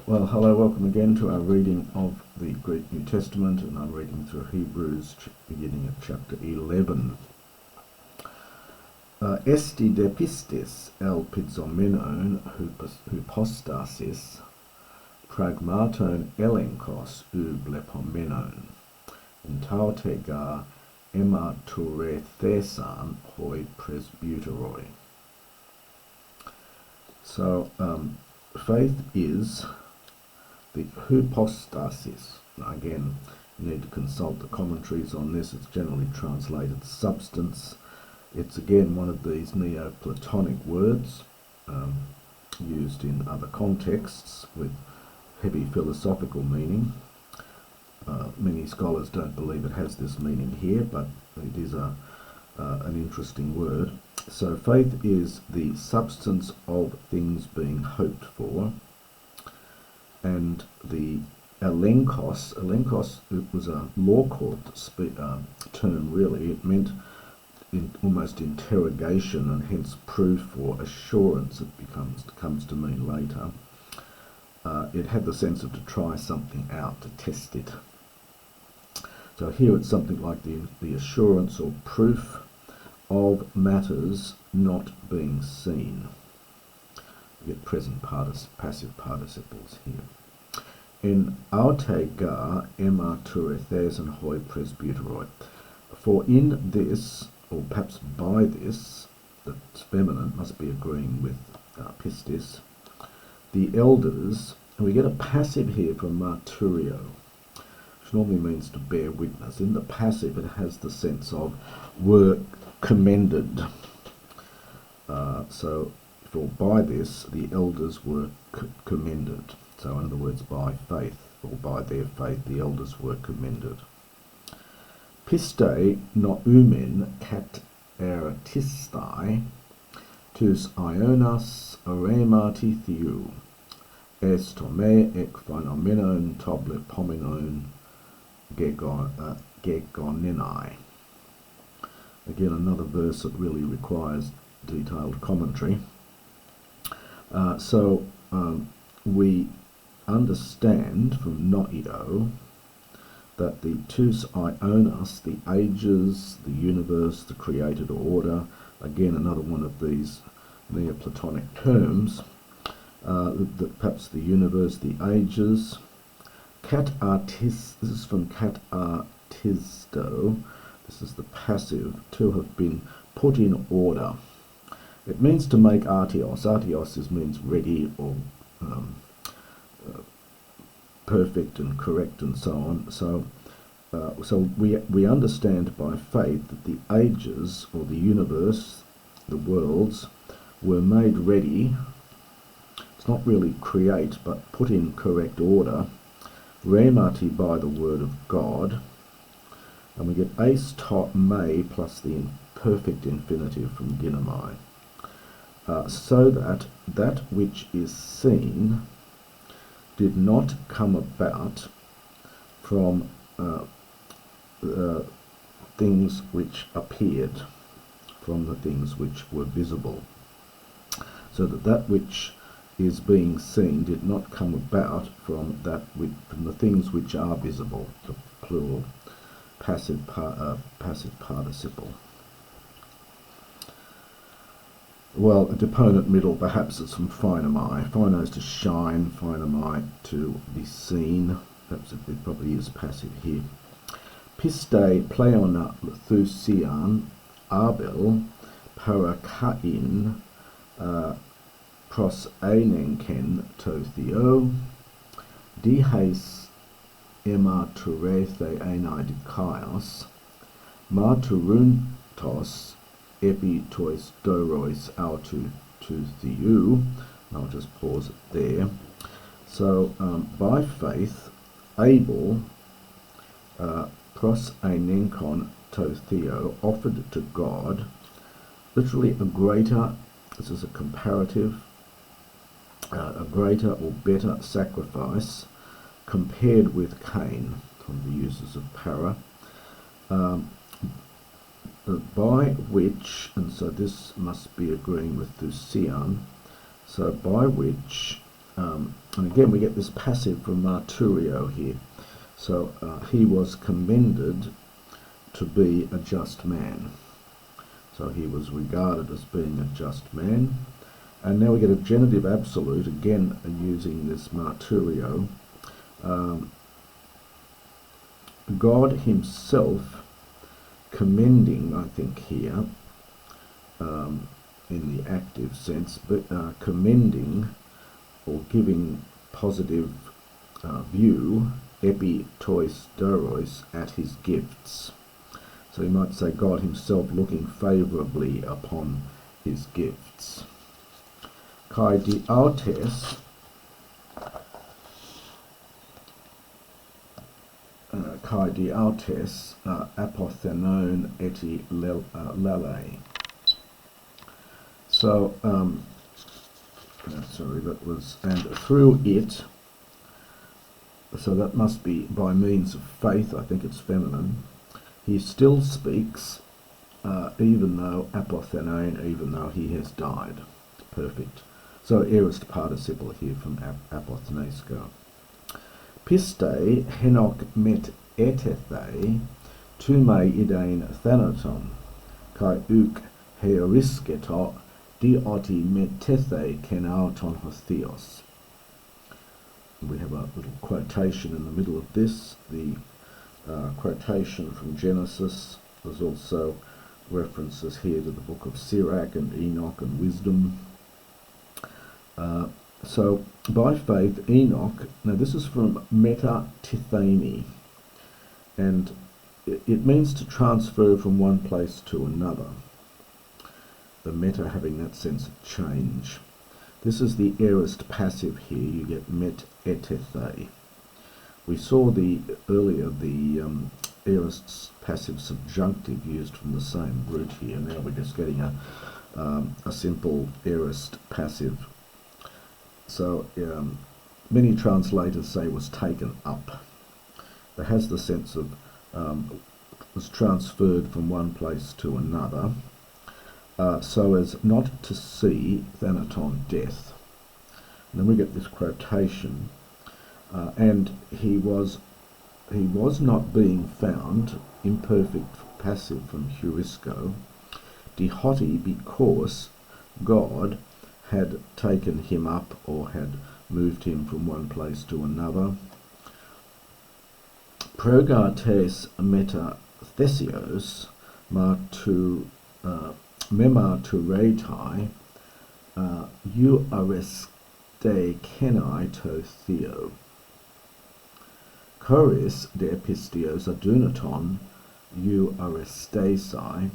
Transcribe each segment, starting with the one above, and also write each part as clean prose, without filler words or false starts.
Well, hello, welcome again to our reading of the Greek New Testament, and I'm reading through Hebrews, beginning at chapter 11. Esti de pistis el pizzomenon hypostasis pragmaton elenkos ublepomenon, in tautega ematurethessan hoi presbyteroi. So, faith is the hypostasis. Again, you need to consult the commentaries on this. It's generally translated substance. It's again one of these Neoplatonic words used in other contexts with heavy philosophical meaning. Many scholars don't believe it has this meaning here, but it is an interesting word. So faith is the substance of things being hoped for, and the elenkos, it was a law court term really. It meant almost interrogation and hence proof or assurance. It comes to mean later. It had the sense of to try something out, to test it. So here it's something like the assurance or proof of matters not being seen. We get present passive participles here. In autega ematurethessan hoi presbyteroi. For in this, or perhaps by this, that's feminine, must be agreeing with pistis, the elders, and we get a passive here from marturio, which normally means to bear witness. In the passive it has the sense of were commended. So for by this the elders were commended. So in other words, by faith, or by their faith, the elders were commended. Piste noumen kat eratistai tus ionas aremati theou estome ek phenomenon toblepomenon gegoninai. Again, another verse that really requires detailed commentary. We understand from noio that the tous ionas, the ages, the universe, the created order, again another one of these Neoplatonic terms, that perhaps the universe, the ages, kat artis, this is from kat artisto, this is the passive, to have been put in order. It means to make artios. Artios means ready or perfect and correct and so on. So we understand by faith that the ages, or the universe, the worlds, were made ready. It's not really create, but put in correct order. Remati, by the word of God. And we get eis to me plus the imperfect infinitive from ginomai. So that which is seen did not come about from things which appeared, from the things which were visible. So that which is being seen did not come about from from the things which are visible, the plural passive participle. Well, a deponent middle, perhaps it's from phainomai. Phaino is to shine, phainomai to be seen. Perhaps it probably is passive here. Piste pleona thusian abel parakain pros enenken to theo dihes ematurete enidikaios marturuntos epi tois dorois autu to theou. I'll just pause it there. So by faith Abel pros enenkon to theo offered to God, literally a greater, this is a comparative, a greater or better sacrifice compared with Cain, from the uses of para, by which, and so this must be agreeing with Thusian, so by which And again we get this passive from marturio here. So he was commended to be a just man. So he was regarded as being a just man. And now we get a genitive absolute, again using this marturio. God himself commending, I think here, in the active sense, but commending or giving positive view, epi tois doros, at his gifts. So you might say God himself looking favourably upon his gifts. Kai diautes, apothenon eti lele. So, sorry, that was, and through it, so that must be by means of faith, I think it's feminine, he still speaks, even though apothenon, even though he has died. Perfect. So aorist participle here from apothenesko. Piste henok met etethe tume idein thanaton, kai uk heorisketo dioti metethe kenauton hotheos. We have a little quotation in the middle of this. The quotation from Genesis. There's also references here to the book of Sirach and Enoch and Wisdom. So by faith Enoch, now this is from meta tithemi, and it means to transfer from one place to another. The meta having that sense of change. This is the aorist passive here. You get met etethe. We saw earlier the aorist passive subjunctive used from the same root here. Now we're just getting a simple aorist passive. So many translators say was taken up. It has the sense of was transferred from one place to another, so as not to see thanaton, death. And then we get this quotation, and he was not being found, imperfect passive from heurisco, dihoti, because God had taken him up or had moved him from one place to another. Progates meta thesios memarturetai euareste kenai to theo. Choris de pistios adunaton euarestesai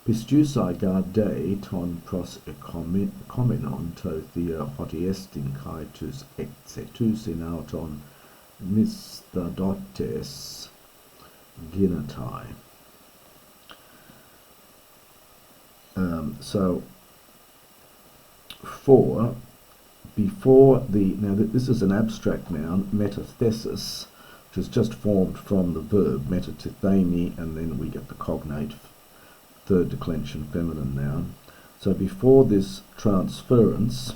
pistiusai garde ton pros ecomenon to theo hotiestin kai tus exetus in auton mistadotes ginatai. So before the, now this is an abstract noun, metathesis, which is just formed from the verb metatithemi, and then we get the cognate third declension feminine noun. So before this transference,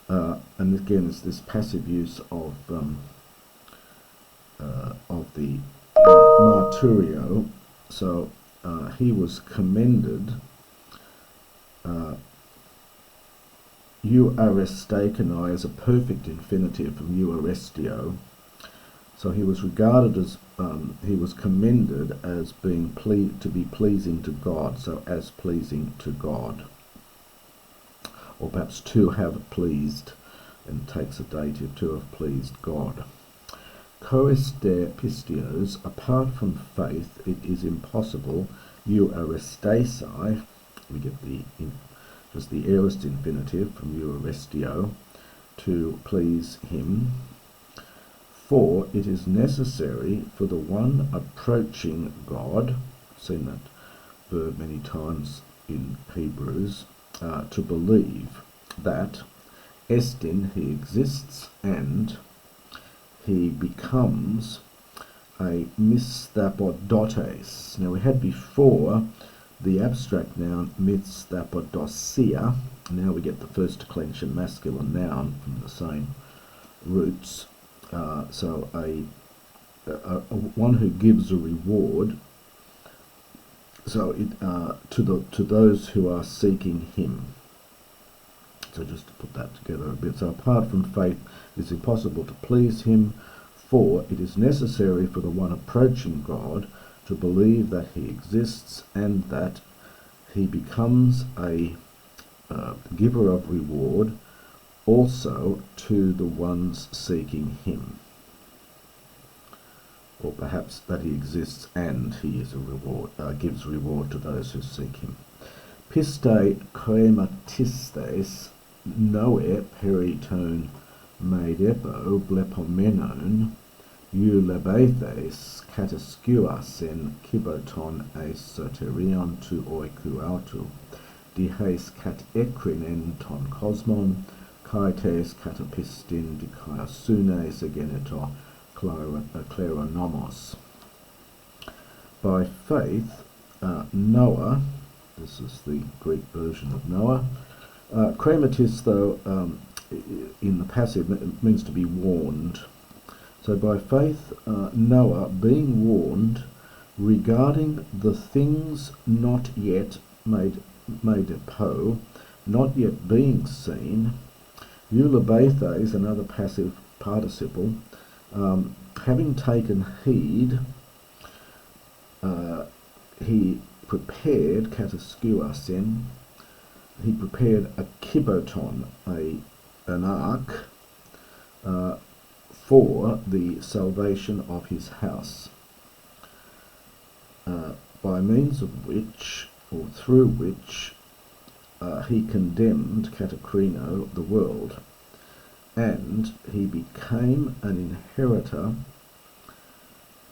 and again it's this passive use of the marturio. So he was commended, euarestekanoi, as a perfect infinitive from euarestio. So he was regarded as, he was commended as being to be pleasing to God, so as pleasing to God. Or perhaps to have pleased, and takes a dative, to have pleased God. Choris de pistios, apart from faith, it is impossible, euarestesai, we get just the aorist infinitive from euarestio, to please him. For it is necessary for the one approaching God, I've seen that verb many times in Hebrews, to believe that estin, he exists, and he becomes a mistapodotes. Now we had before the abstract noun mistapodosia, Now we get the first declension masculine noun from the same roots. So one who gives a reward. So to those who are seeking him. So just to put that together a bit. So apart from faith, it is impossible to please him, for it is necessary for the one approaching God to believe that he exists and that he becomes a giver of reward also to the ones seeking him. Or perhaps that he exists and he is a reward, gives reward to those who seek him. Piste krematistes noe periton meidepo blepomenon eulebathes kataskuasen kiboton eis soterion tu oiku autu dihes kat ekrinen ton cosmon kaites katapistin dikaiasunes ageneto kleronomos. By faith, Noah, this is the Greek version of Noah. Krematis, though, in the passive, it means to be warned. So by faith, Noah, being warned regarding the things not yet made po, not yet being seen, eulebathes, another passive participle, having taken heed, he prepared kataskuasen. He prepared a kiboton, an ark, for the salvation of his house, by means of which, or through which, he condemned katakrino, the world, and he became an inheritor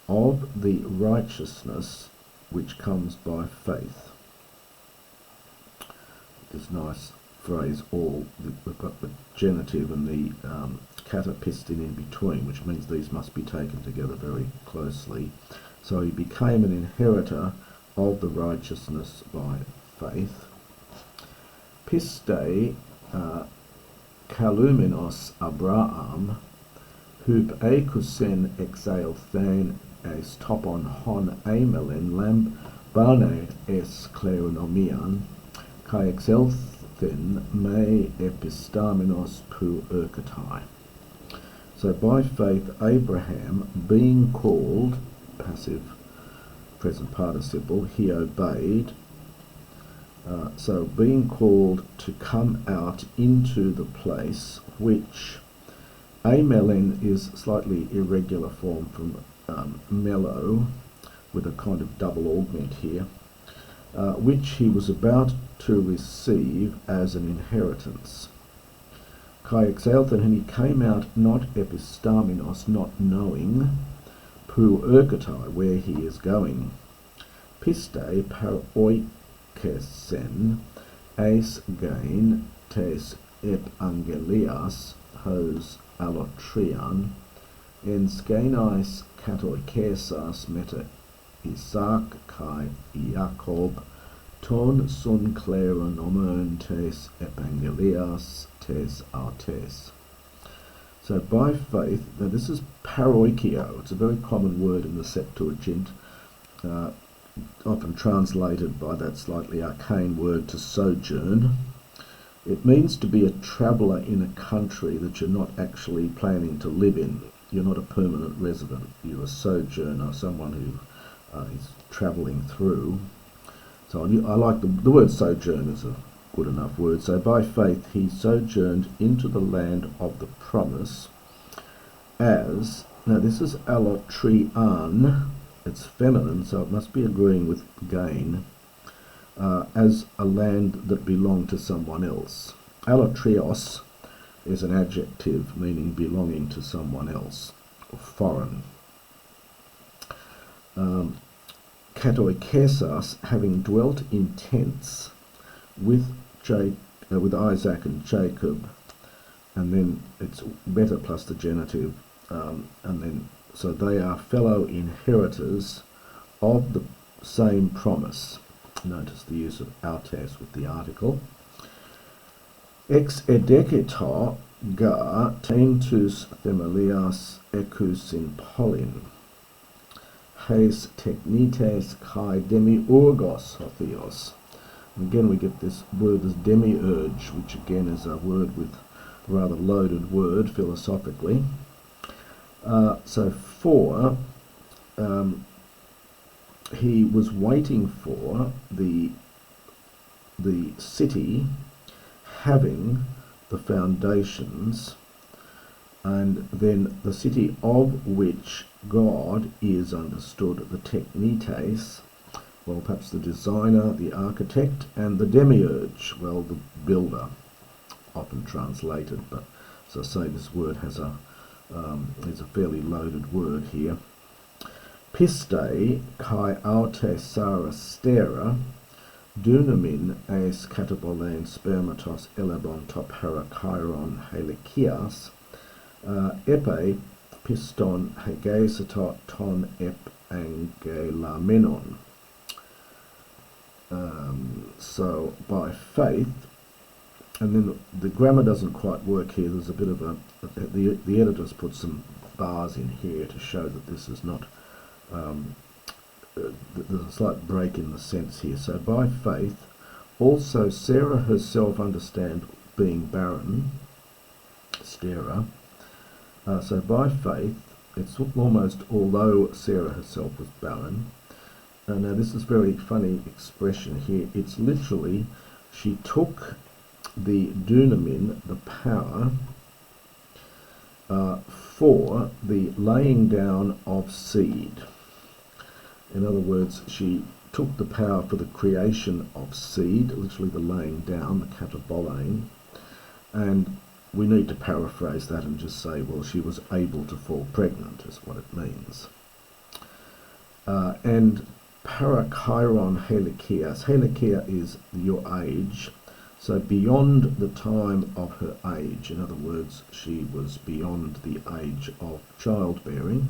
of the righteousness which comes by faith. This nice phrase, all, we've got the genitive and the katapistin in between, which means these must be taken together very closely. So he became an inheritor of the righteousness by faith. Piste kalumenos Abraham, hub ekusen exaelthen es topon hon amelin lamb bane es kleronomian, kai exelthin me epistamenos pu erkatai. So by faith Abraham, being called, passive present participle, he obeyed. So being called to come out into the place which, amelin is slightly irregular form from mellow, with a kind of double augment here, which he was about to receive as an inheritance. Kai exalthen, and he came out not epistamenos, not knowing, pu erkatai, where he is going. Piste paroikesen, eis gain tes evangelias hos allotrian, en skenais katoikesas meta Isaac kai Jacob ton sun kleronomon tes evangelias tes artes. So by faith, now this is paroikio, it's a very common word in the Septuagint, often translated by that slightly arcane word to sojourn. It means to be a traveller in a country that you're not actually planning to live in. You're not a permanent resident, you're a sojourner, someone who is travelling through. So I like the word sojourn is a good enough word. So by faith he sojourned into the land of the promise as, now this is allotrian, it's feminine, so it must be agreeing with gain, as a land that belonged to someone else. Allotrios is an adjective meaning belonging to someone else, or foreign. Katoikesas, having dwelt in tents with Isaac and Jacob, and then it's better plus the genitive, and then so they are fellow inheritors of the same promise. Notice the use of autes with the article. Ex edecetor ga tentus themelias ecus in pollin, hes technites kai demiurgos hothios. Again, we get this word as demiurge, which again is a word with a rather loaded word philosophically. So for he was waiting for the city having the foundations, and then the city of which God is understood, the technites, well, perhaps the designer, the architect, and the demiurge, well, the builder, often translated, but as I say, this word has is a fairly loaded word here. Piste kai aute sarastera dunamin eis katabolen spermatos elebon top herakairon helikias epe piston hegesatot ton ep angelamenon. So by faith, and then the grammar doesn't quite work here. There's a bit of the editors put some bars in here to show that this is not, there's a slight break in the sense here. So by faith, also Sarah herself understand being barren, Sarah. So by faith, it's almost although Sarah herself was barren. Now this is a very funny expression here. It's literally, she took the dunamin, the power, for the laying down of seed. In other words, she took the power for the creation of seed, literally the laying down, the katabolane, and we need to paraphrase that and just say, well, she was able to fall pregnant, is what it means. And parakairon helikias. Helikia is your age, so beyond the time of her age. In other words, she was beyond the age of childbearing.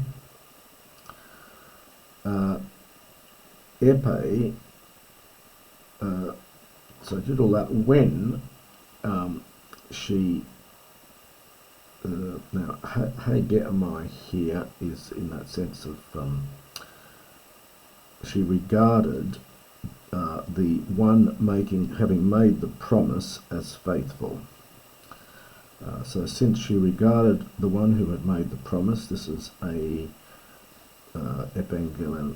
Epe, so I did all that when she, now hegemai here is in that sense of she regarded the one having made the promise as faithful. So since she regarded the one who had made the promise, this is a epangelo,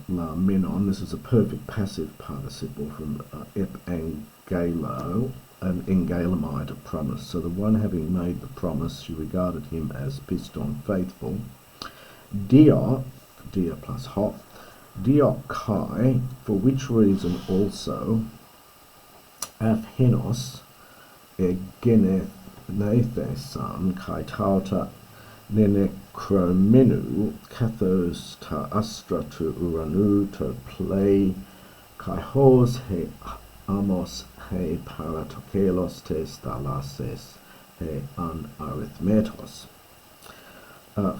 this is a perfect passive participle from epangelo, an engalemite, a promise. So the one having made the promise, she regarded him as piston, faithful. Dia plus hot, Diokai, for which reason also aphenos egenethesan kai tauta nenecromenu kathos ta astra to uranu to play kai hos he amos he paratokelos tes thalases he an arithmetos.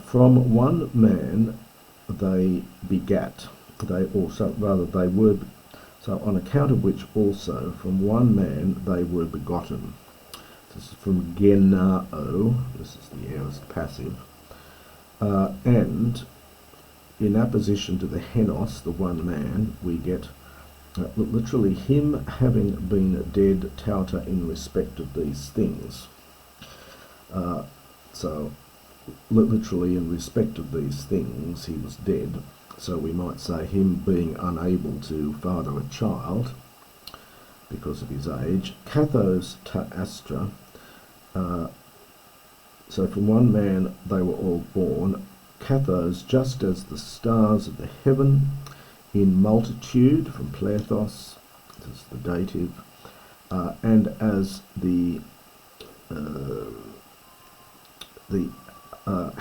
From one man they begat. They also, rather, they were, so on account of which also, from one man they were begotten. This is from genao, this is the aorist passive, and in apposition to the henos, the one man, we get literally him having been dead tauta in respect of these things. So literally in respect of these things he was dead. So we might say him being unable to father a child because of his age. Kathos ta astra. So from one man they were all born. Kathos, just as the stars of the heaven in multitude, from plethos, this is the dative, and as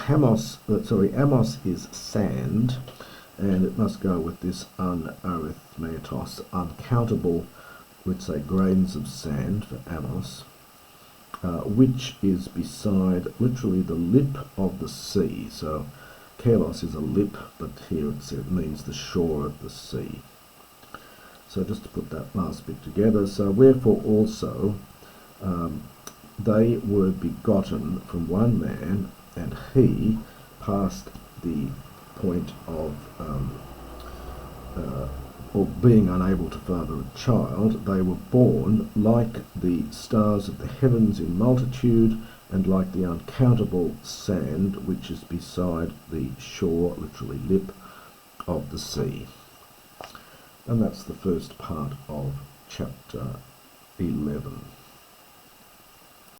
amos is sand, and it must go with this unarithmetos, uncountable, we'd say grains of sand for amos, which is beside literally the lip of the sea. So kalos is a lip, but here it means the shore of the sea. So just to put that last bit together, so wherefore also they were begotten from one man, and he, past the point of or being unable to father a child, they were born like the stars of the heavens in multitude, and like the uncountable sand which is beside the shore, literally lip, of the sea. And that's the first part of chapter 11.